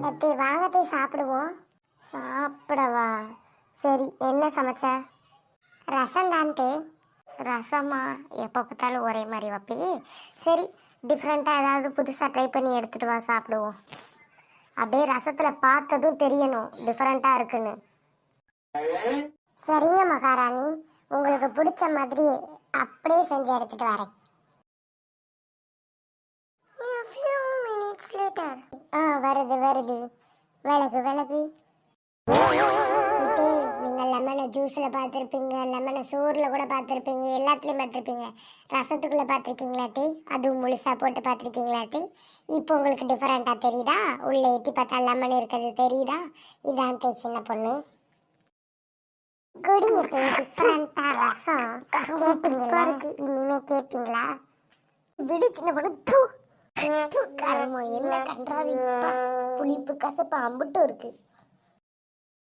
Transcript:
எத்தி வாங்கத்தை சாப்பிடுவோம். சாப்பிடவா? சரி, என்ன சமைச்ச? ரசம் தான்ட்டு. ரசமா? எப்போ பார்த்தாலும் ஒரே மாதிரி வைப்பி. சரி, டிஃப்ரெண்ட்டாக ஏதாவது புதுசாக ட்ரை பண்ணி எடுத்துகிட்டு வா, சாப்பிடுவோம். அப்படியே ரசத்தில் பார்த்ததும் தெரியணும் டிஃப்ரெண்ட்டாக இருக்குன்னு. சரிங்க மகாராணி, உங்களுக்கு பிடிச்ச மாதிரி அப்படியே செஞ்சு எடுத்துகிட்டு வரேன். வருது வருது. விலகு. இப்போ நீங்கள் லெமனை ஜூஸில் பார்த்துருப்பீங்க, லெமனை சோறில் கூட பார்த்துருப்பீங்க, எல்லாத்துலேயும் பார்த்துருப்பீங்க. ரசத்துக்குள்ளே பார்த்துருக்கீங்களா டீ? அதுவும் முழுசாக போட்டு பார்த்துருக்கீங்களா டீ? இப்போ உங்களுக்கு டிஃப்ரெண்ட்டாக தெரியுதா? உள்ளே எட்டி பார்த்தா லெமன் இருக்கிறது தெரியுதா? இதான் டீ சின்ன பொண்ணு. குடிங்க டீ, டிஃப்ரெண்ட்டாக ரசம். கேட்பீங்களா? இனிமே கேட்பீங்களா? விடு சின்ன பொண்ணு. கருமோ, என்ன கன்றாவி. புளிப்பு கசப்பு அம்புட்டும் இருக்கு.